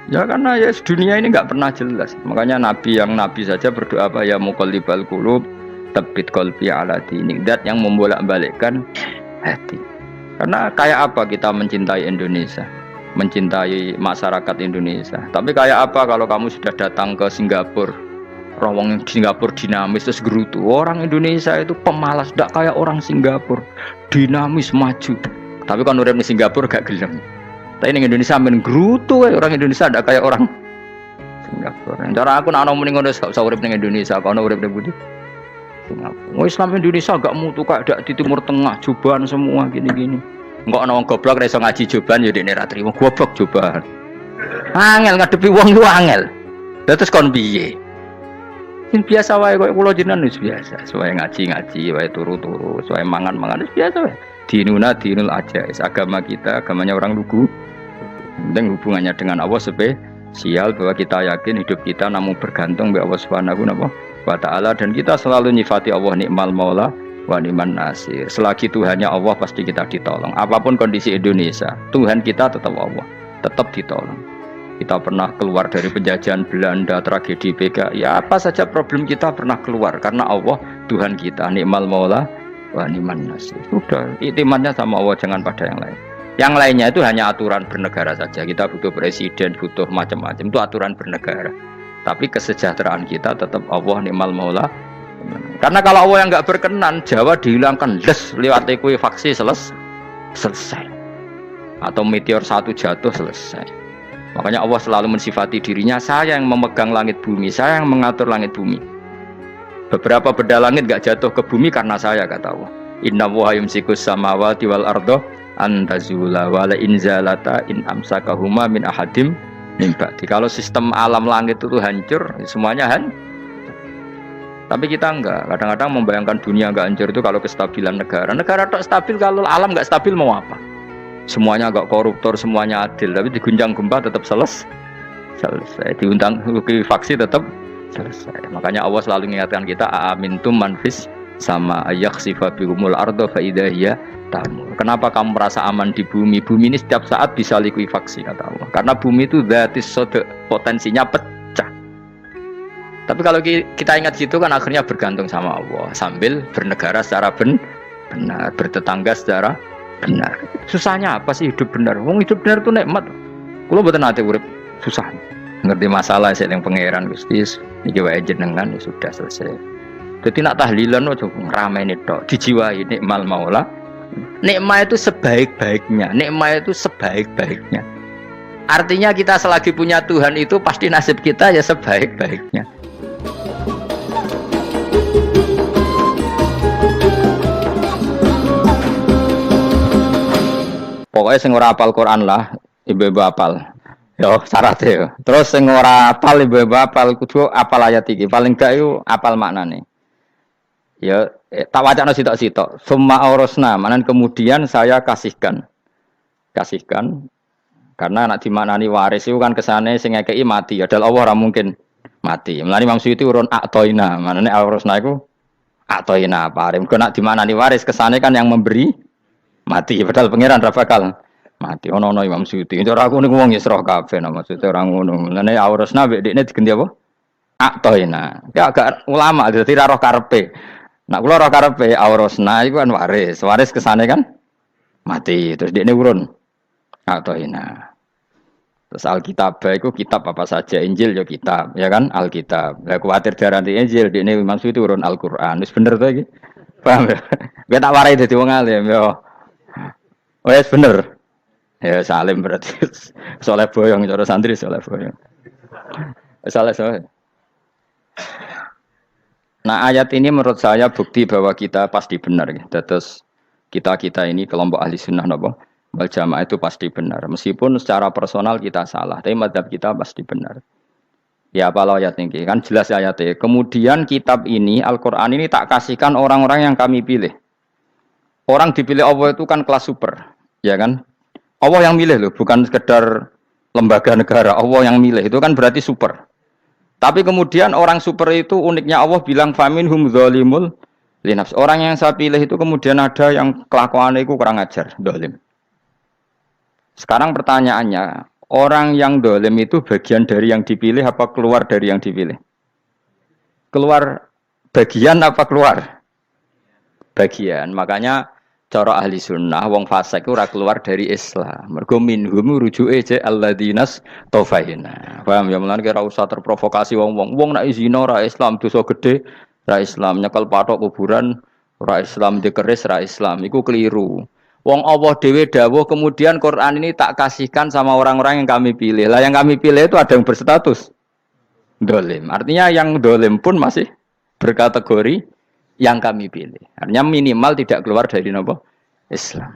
Ya karena ya dunia ini nggak pernah jelas. Makanya nabi saja berdoa apa ya muqallibal qulub tsabbit qalbi ala dinik. Dat yang membolak-balikkan hati. Karena kayak apa kita mencintai Indonesia, mencintai masyarakat Indonesia. Tapi kayak apa kalau kamu sudah datang ke Singapura, rawang Singapura dinamis terus gerutu. Orang Indonesia itu pemalas, tidak kayak orang Singapura, dinamis maju. Tapi kalau orang di Singapura gak gelem. Tapi ini Indonesia men gerutu, orang Indonesia tidak kayak orang Singapura. Cara aku nak ngomong ngono gak usah urip ning Indonesia, kalau urip ning Budi. Singapura. Islam Indonesia gak mutu kak ada di Timur Tengah, cobaan semua gini-gini. Enggak ana wong goblok ra iso ngaji cobaan ya dekne ra trimo goblok cobaan. Angel ngadepi wong ku angel. Lah terus kon piye? Sing biasa wae koyo kula jenengan wis biasa, suwe ngaji-ngaji wae turu-turu, suwe mangan-mangan wis biasa wae. Dinuna dinul ajais, agama kita, agamanya orang lugu. Penting hubungannya dengan Allah spesial bahwa kita yakin hidup kita namun bergantung kepada Allah Subhanahu wa ta'ala dan kita selalu nyifati Allah nikmal maula wa ni'man nasir. Selagi Tuhannya Allah pasti kita ditolong. Apapun kondisi Indonesia, Tuhan kita tetap Allah, tetap ditolong. Kita pernah keluar dari penjajahan Belanda, tragedi PKI, ya apa saja problem kita pernah keluar karena Allah Tuhan kita nikmal maula wa ni'man nasir. Sudah, iktimatnya sama Allah, jangan pada yang lain. Yang lainnya itu hanya aturan bernegara saja. Kita butuh presiden, butuh macam-macam, itu aturan bernegara. Tapi kesejahteraan kita tetap Allah ni'mal maula. Karena kalau Allah yang nggak berkenan, Jawa dihilangkan les lewat ekuifaksi selesai. Atau meteor satu jatuh selesai. Makanya Allah selalu mensifati dirinya, saya yang memegang langit bumi, saya yang mengatur langit bumi. Beberapa benda langit nggak jatuh ke bumi karena saya, kata Allah. Inna wa yumsikus samawati wal ardo antazula wala inzalata in amsakahuma min ahadim nimbati. Kalau sistem alam langit itu hancur, semuanya hancur. Tapi kita enggak. Kadang-kadang membayangkan dunia enggak hancur itu kalau kestabilan negara. Negara tak stabil, kalau alam enggak stabil mau apa? Semuanya enggak koruptor, semuanya adil. Tapi diguncang gempa tetap selesai. Diundang faksi tetap selesai. Makanya Allah selalu mengingatkan kita aamintum manfis sama ayakhsifa bihumul ardo fa idza hiya tamur. Kenapa kamu merasa aman di bumi? Bumi ini setiap saat bisa likuifaksi, kata Allah. Karena bumi itu dzatis sodq, potensinya pecah. Tapi kalau kita ingat situ kan akhirnya bergantung sama Allah sambil bernegara secara benar, bertetangga secara benar. Susahnya apa sih hidup benar? Wong hidup benar itu nikmat. Kulo mboten nate urip susah. Ngerti masalah seling pangeran Gusti, niki wae jenengan ya sudah selesai. Jadi nak tahlilan ojo ngrameni tok, dijiwai nikmal maula. Nikmat itu sebaik-baiknya, nikmat itu sebaik-baiknya. Artinya kita selagi punya Tuhan itu pasti nasib kita ya sebaik-baiknya. Pokoknya sing ora apal Quran lah, ibu-ibu apal. Yo syaratnya yo. Terus sing ora apal ibu-ibu apal kudu apal ayat iki. Paling gak yo apal maknane. Ya tak wacana sitok-sitok. Summa aurasna, manan kemudian saya kasihkan karena nak dimaknani waris itu kan kesane sing ngekeki mati. Adalah Allah ora mungkin mati. Mulane Imam Suyuti urun atoina, manane aurasna iku atoina paring. Kok nak dimaknani waris kesane kan yang memberi mati, padahal pangeran ra bakal mati. Ono Imam Suyuti. Cara aku niku wong Isra kabeh no maksudnya ora ngono. Mulane aurasna mek dekne diganti apa? Atoina. Ya agak ulama dadi ra roh karepe. Nak kula roh karepe aurasna iku kan waris. Waris kesane kan mati. Terus dekne urun atoina. Terus Alkitab itu kitab apa saja, Injil ya kitab, ya kan Alkitab. Lah kuwatir diarani Injil, dekne maksud itu urun Al-Qur'an. Wis bener to iki? Paham ya? Gue tak warai dadi wong alim ya. Wes bener. Ya salim berarti. Soleh boyong cara santri soleh boyong. Soleh. Nah, ayat ini menurut saya bukti bahwa kita pasti benar ya. Terus kita ini kelompok ahli sunnah napa? Wal jamaah itu pasti benar. Meskipun secara personal kita salah, tapi mazhab kita pasti benar. Ya apa ayat ini? Kan jelas ayatnya. Kemudian kitab ini, Al-Quran ini tak kasihkan orang-orang yang kami pilih. Orang dipilih Allah itu kan kelas super, ya kan? Allah yang milih loh, bukan sekedar lembaga negara. Allah yang milih itu kan berarti super. Tapi kemudian orang super itu uniknya Allah bilang faminhum dzalimul linafs. Orang yang saya pilih itu kemudian ada yang kelakuannya itu kurang ajar, zalim. Sekarang pertanyaannya, Orang yang dolim itu bagian dari yang dipilih apa keluar dari yang dipilih? Keluar bagian apa keluar? Bagian. Makanya cara ahli sunnah wong fasik ora keluar dari Islam. Mergo minhum rujuke je alladinas taufaina. Paham ya mulane ora usah terprovokasi wong-wong. Wong nek zina ora Islam dosa gede, ora Islam nyekel patok kuburan, ora Islam dikeris, ora Islam. Iku keliru. Wong Allah dhewe dawuh kemudian Quran ini tak kasihkan sama orang-orang yang kami pilih. Lah yang kami pilih itu ada yang berstatus dolim. Artinya yang dolim pun masih berkategori yang kami pilih. Artinya minimal tidak keluar dari nopo Islam.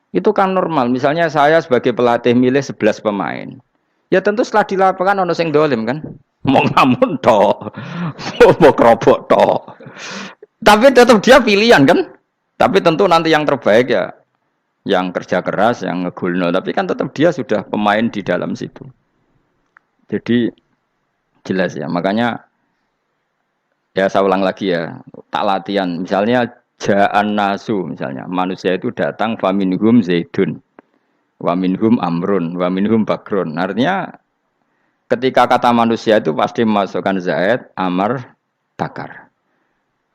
Itu kan normal. Misalnya saya sebagai pelatih milih 11 pemain. Ya tentu setelah di lapangan ono sing dolim kan. Mau ngamun tok. Mau kerobok tok. Tapi tetap dia pilihan kan. Tapi tentu nanti yang terbaik ya yang kerja keras, yang ngegulno. Tapi kan tetap dia sudah pemain di dalam situ. Jadi jelas ya. Makanya ya saya ulang lagi ya, tak latihan. Misalnya ja'an nasu, misalnya manusia itu datang faminhum zaidun, waminhum amrun, waminhum bakrun. Artinya ketika kata manusia itu pasti memasukkan zaid, amr, bakar.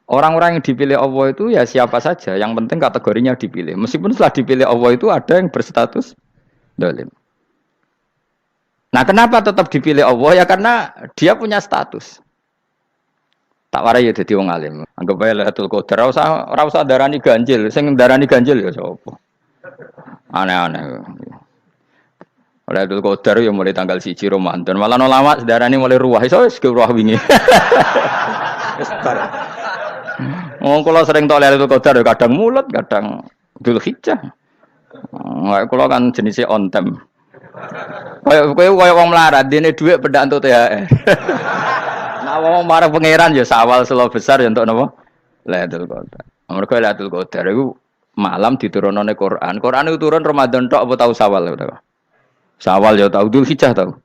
Orang-orang yang dipilih Allah itu ya siapa saja, yang penting kategorinya dipilih. Meskipun setelah dipilih Allah itu ada yang berstatus dolim. Nah kenapa tetap dipilih Allah? Ya karena dia punya status. Tak warai ya dadi wong alim. Anggap ae Lailatul Qadar ora usah darani ganjil. Sing darani ganjil ya sapa? Aneh-aneh. Lailatul Qadar ya mulai tanggal 1 Ramadan. Malah ulama darani mulai ruwah. Iso wis ke ruwah wingi. Wis bar. Kula sering tok Lailatul Qadar ya kadang mulut, kadang Dzulhijjah. Kula kan jenisnya on time. Kayak wong melarat dene dhuwit pendak entuk THR. Nah, wong marang pangeran ya sawal selo besar ya untuk napa? Lailatul Qadar. Mergo Lailatul Qadar iku malam diturunane Quran. Quran itu turun Ramadan tok apa tau Sawal ta? Sawal ya tau, Dzulhijjah tau.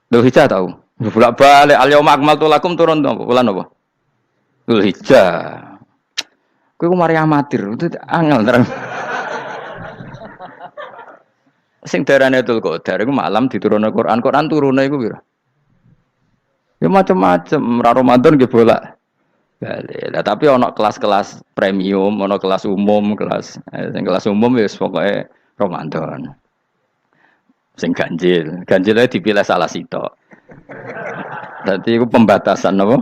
Dzulhijjah tau. Bolak-balik al-yauma akmaltu lakum turun to bulan apa? Dzulhijjah. Kowe ku mari amatir, itu angel terang. Sing darane Lailatul Qadar iku malam diturunane Quran. Quran turune iku pira? Ya macam-macam, Ramadan nggih bolak. Lah tapi ono kelas-kelas premium, ono kelas umum, sing kelas umum wis pokoke Ramadan. Sing ganjil dipilih salah sitok. Dadi iku pembatasan apa?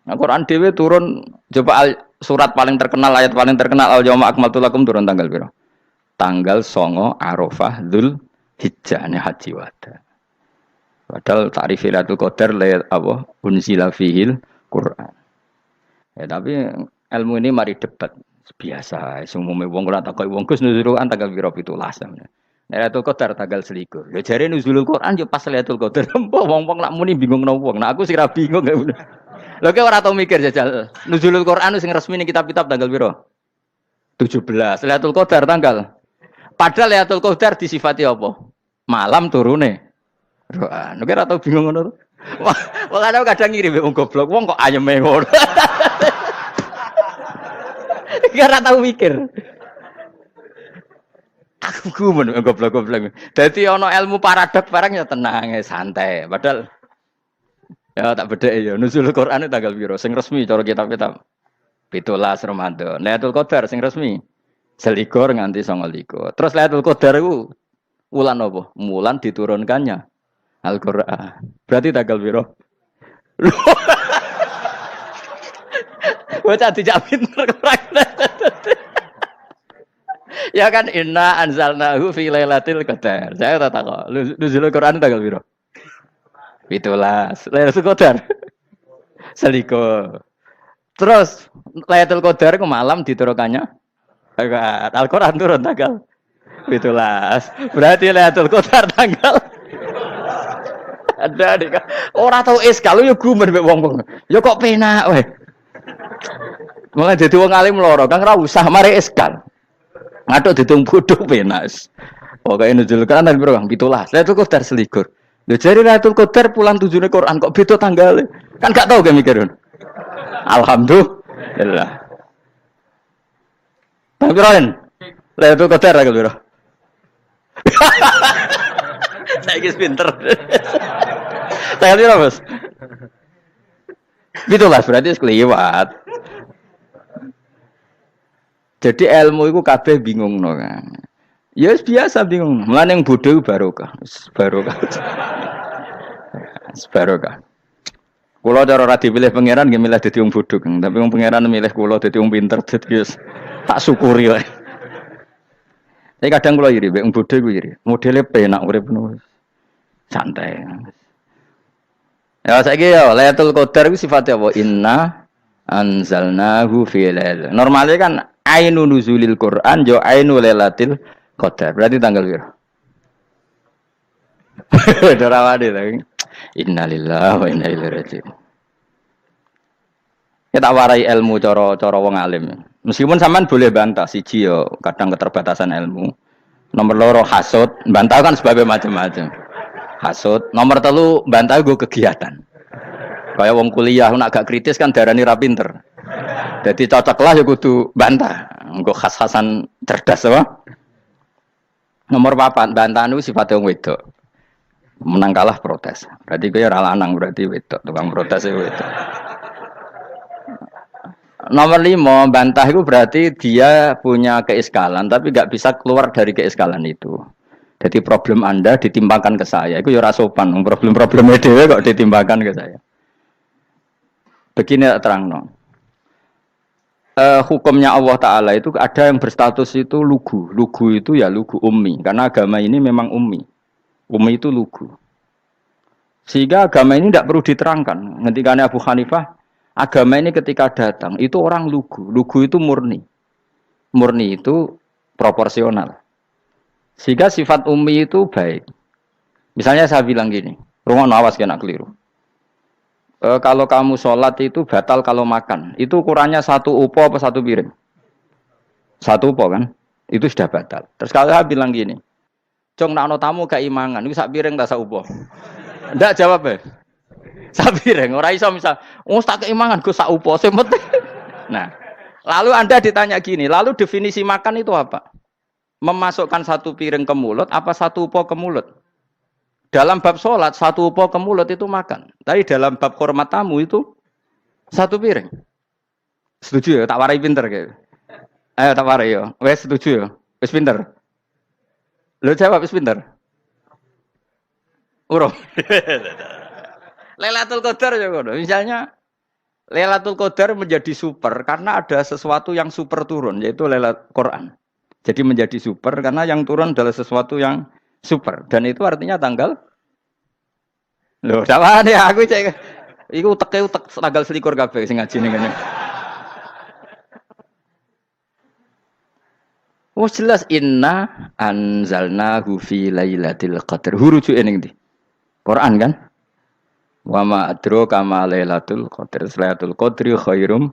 Nah, Quran dhewe turun coba surat paling terkenal, ayat paling terkenal al-yauma akmaltu lakum turun tanggal pira? Tanggal 9 Arafah Dzulhijjah haji wada. Padahal ta'rif Lailatul Qadar apa unzila fihil Quran. Ya tapi ilmu ini mari debat biasa. Umumnya wong ora takoki wong Gus nuzul Quran tanggal pira 17. Lailatul Qadar tanggal 21. Ya jare nuzulul Quran yo pas Lailatul Qadar. Wong-wong nak muni bingung nang wong. Nah aku sira bingung. Lho kowe ora tau mikir jajal. Nuzulul Quran sing resmi ning kitab-kitab tanggal pira? 17. Lailatul Qadar tanggal. Padahal Lailatul Qadar disifati apa? Malam turune. Roh, nek ora tau bingung ngono. Wah, kadang ngirim wong goblok, wong kok ayeme ngono. Ora tau mikir. Aku gumun goblok-goblok. Dadi ana ilmu paradok barang ya tenang, ya santai. Padahal ya tak bedheki ya nuzul Quran tanggal piro sing resmi cara kitab-kitab. 17 Ramadan. Lailatul Qadar sing resmi 21 nganti 29. Terus Lailatul Qadar iku wulan apa? Wulan diturunkannya Al-Qur'an. Berarti tanggal piro? Bocah dijak pinter ya kan inna anzalnahu fi lailatul qadar. Saya tak kok. Nuzul Quran tanggal piro? 17. Lailatul Qadar. Seliko. Terus Lailatul Qadar ke malam diturunkannya Al-Qur'an turun tanggal 17. Berarti Lailatul Qadar tanggal ada dik. Ora tau kalau yo gumen mek wong-wong. Yo kok penak weh. Mulai dadi wong alim loro, Kang ora usah mari eskal. Ngaduk ditung bodho penak. Pokoke nuzul kan piro Kang 17. Lailatul Qadar selikur. Lho jare Lailatul Qadar pulang tujune Quran kok beda tanggale. Kan gak tau ge mikir. Alhamdulillah. Tapi Ron, Lailatul Qadar tanggal piro? Saya kis pinter. Saya kira bos. Itulah berarti sekeliwat. Jadi ilmu itu kabeh bingung no kan. Ya biasa bingung. Mulane yang bodoh barokah. Barokah. Barokah. Kulo cara ora dipilih pangeran nggih milih dadi wong bodoh, tapi wong pangeran milih kulo dadi wong pinter dadi tak syukuri wae. Tapi kadang kulo iri, wong bodoh ku iri. Modele penak urip ngono. Santai. Ya saiki ya Lailatul Qadar ku sifatnya apa? Inna anzalnahu fi lail. Normalnya kan ainu nuzulil Quran jo ainu Lailatul Qadar. Berarti tanggal piro? Dorawade lagi. Innalillahi wa inna ilaihi raji'un. Kita warai ilmu cara wong alim. Meskipun sampean boleh bantah siji yo kadang keterbatasan ilmu. Nomor loro hasud, bantah kan sebabnya macam-macam. Hasud, nomor telu bantah gue kegiatan. Kayak wong kuliah nak gak kritis kan darani ra pinter. Jadi cocoklah ya kudu bantah. Engko khas-khasan cerdas apa? Nomor 4 bantahan itu sifatnya wong wedok. Menang kalah protes. Berarti gue ora lanang berarti wedok, tukang protes itu wedok. Nomor 5 bantah itu berarti dia punya keiskalan tapi gak bisa keluar dari keiskalan itu. Jadi problem Anda ditimbangkan ke saya, itu ya ora sopan. Problem-problemnya dhewe kok ditimbangkan ke saya. Begini terang no. Hukumnya Allah Ta'ala itu ada yang berstatus itu lugu. Lugu itu ya lugu ummi. Karena agama ini memang ummi. Ummi itu lugu. Sehingga agama ini tidak perlu diterangkan. Ketika Abu Hanifah, agama ini ketika datang, itu orang lugu. Lugu itu murni. Murni itu proporsional. Sehingga sifat ummi itu baik. Misalnya saya bilang gini, rumah awas kena keliru. Kalau kamu sholat itu batal kalau makan. Itu ukurannya 1 upo apa 1 piring? 1 upo kan? Itu sudah batal. Terus kalau saya bilang gini, Cong nak tamu keimangan, itu 1 piring tak 1 upo. Ndak jawab ya. 1 piring. Orang iso misal, tak keimangan gue 1 upo. Nah, lalu Anda ditanya gini, lalu definisi makan itu apa? Memasukkan 1 piring ke mulut, apa 1 upo ke mulut? Dalam bab sholat, 1 upo ke mulut itu makan. Tapi dalam bab hormat tamu itu 1 piring. Setuju ya? Tak warai pinter kayak. Ayo tak warai ya. Wes setuju ya? Wes pinter. Lo jawab wes pinter. Urung. Lailatul Qadar ya ngono. Misalnya Lailatul Qadar menjadi super karena ada sesuatu yang super turun yaitu Lailatul Quran. Jadi menjadi super karena yang turun adalah sesuatu yang super dan itu artinya tanggal. Loh, sama ya aku cek. Iku utek tanggal 21 kabeh sing ngaji ning kene. Oh jelas inna anzalnahu fi lailatul qadar. Hurujuke ning ndi? Quran kan? Wa ma adraka ma lailatul qadar. Lailatul qadri khairum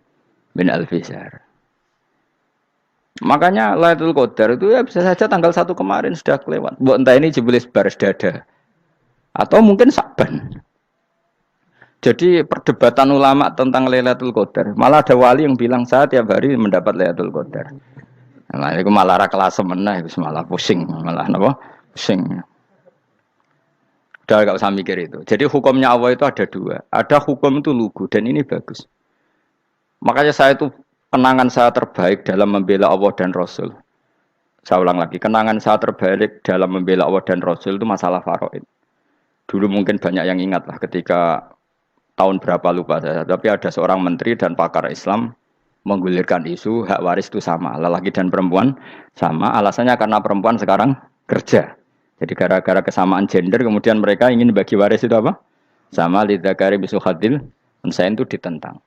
min alfi syahr. Makanya Lailatul Qadar itu ya bisa saja tanggal 1 kemarin sudah kelewat. Mbok entah ini jebelis baris dada. Atau mungkin Sa'ban. Jadi perdebatan ulama tentang Lailatul Qadar. Malah ada wali yang bilang saya tiap hari mendapat Lailatul Qadar. Nah, itu malah ra kelas meneh, itu malah pusing, malah napa? Pusing. Udah enggak usah mikir itu. Jadi hukumnya Allah itu ada 2. Ada hukum itu lugu dan ini bagus. Makanya saya itu kenangan saya terbaik dalam membela Allah dan Rasul. Saya ulang lagi, kenangan saya terbaik dalam membela Allah dan Rasul itu masalah faraid. Dulu mungkin banyak yang ingat lah ketika tahun berapa lupa saya, tapi ada seorang menteri dan pakar Islam menggulirkan isu hak waris itu sama, lelaki dan perempuan sama, alasannya karena perempuan sekarang kerja. Jadi gara-gara kesamaan gender kemudian mereka ingin bagi waris itu apa? Sama lidzakari bisuhadil unsain itu ditentang.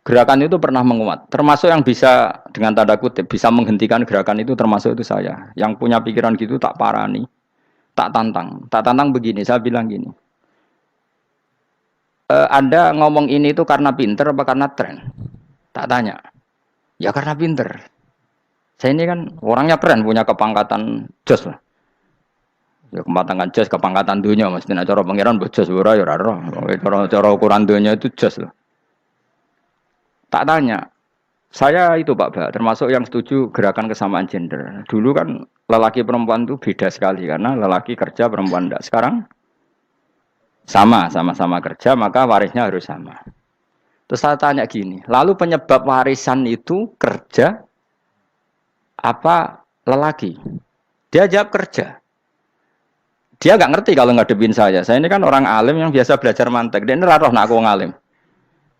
Gerakan itu pernah menguat, termasuk yang bisa dengan tanda kutip bisa menghentikan gerakan itu termasuk itu saya. Yang punya pikiran gitu tak parani, tak tantang begini. Saya bilang gini, Anda ngomong ini itu karena pinter apa karena tren? Tak tanya, ya karena pinter. Saya ini kan orangnya keren, punya kepangkatan jos lah. Ya kepangkatan jos, kepangkatan dunia, mesti nak cara pangeran bojos ora ya ora. Cara ukuran dunia itu jos lah. Tak tanya, Saya itu Pak Ba, termasuk yang setuju gerakan kesamaan gender. Dulu kan lelaki perempuan itu beda sekali karena lelaki kerja perempuan tidak. Sekarang sama-sama kerja maka warisnya harus sama. Terus saya tanya gini, lalu penyebab warisan itu kerja apa lelaki? Dia jawab kerja. Dia nggak ngerti kalau ngadepin saya. Saya ini kan orang alim yang biasa belajar mantek. Dia ini roh nak aku ngalim.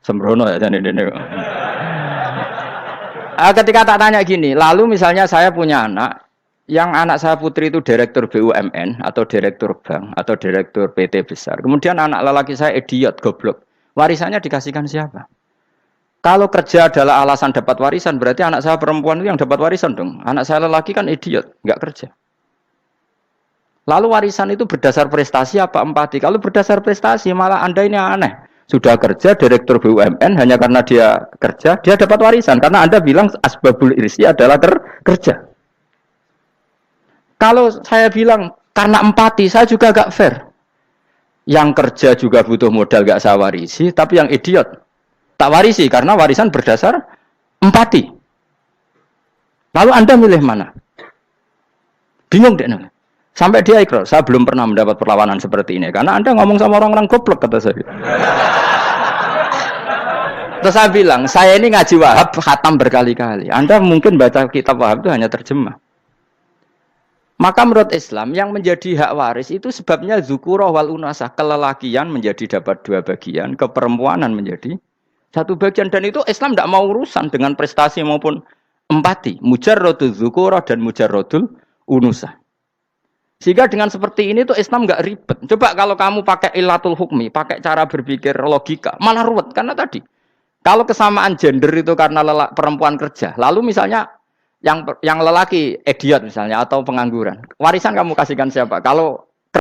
Sembrono ya jadi ini. Ketika tak tanya gini, lalu misalnya saya punya anak, yang anak saya putri itu direktur BUMN atau direktur bank atau direktur PT besar. Kemudian anak lelaki saya idiot, goblok. Warisannya dikasihkan siapa? Kalau kerja adalah alasan dapat warisan, berarti anak saya perempuan itu yang dapat warisan dong. Anak saya lelaki kan idiot, nggak kerja. Lalu warisan itu berdasar prestasi apa empati? Kalau berdasar prestasi, malah Anda ini aneh. Sudah kerja direktur BUMN hanya karena dia kerja, dia dapat warisan karena Anda bilang asbabul irsi adalah kerja. Kalau saya bilang karena empati, saya juga gak fair. Yang kerja juga butuh modal gak saya warisi, tapi yang idiot tak warisi karena warisan berdasar empati. Lalu Anda milih mana? Bingung deh. Sampai dia ikrar, saya belum pernah mendapat perlawanan seperti ini karena Anda ngomong sama orang-orang goblok kata saya. Terus saya bilang, saya ini ngaji Wahab khatam berkali-kali. Anda mungkin baca kitab Wahab itu hanya terjemah. Maka menurut Islam yang menjadi hak waris itu sebabnya zukurah wal unasah, kelelakian menjadi dapat 2 bagian, keperempuanan menjadi 1 bagian, dan itu Islam tidak mau urusan dengan prestasi maupun empati. Mujarrodul zukurah dan mujarrodul unusah. Sehingga dengan seperti ini tuh Islam nggak ribet. Coba kalau kamu pakai ilatul hukmi, pakai cara berpikir logika, malah ruwet. Karena tadi, kalau kesamaan gender itu karena perempuan kerja, lalu misalnya yang lelaki idiot misalnya atau pengangguran, warisan kamu kasihkan siapa? Kalau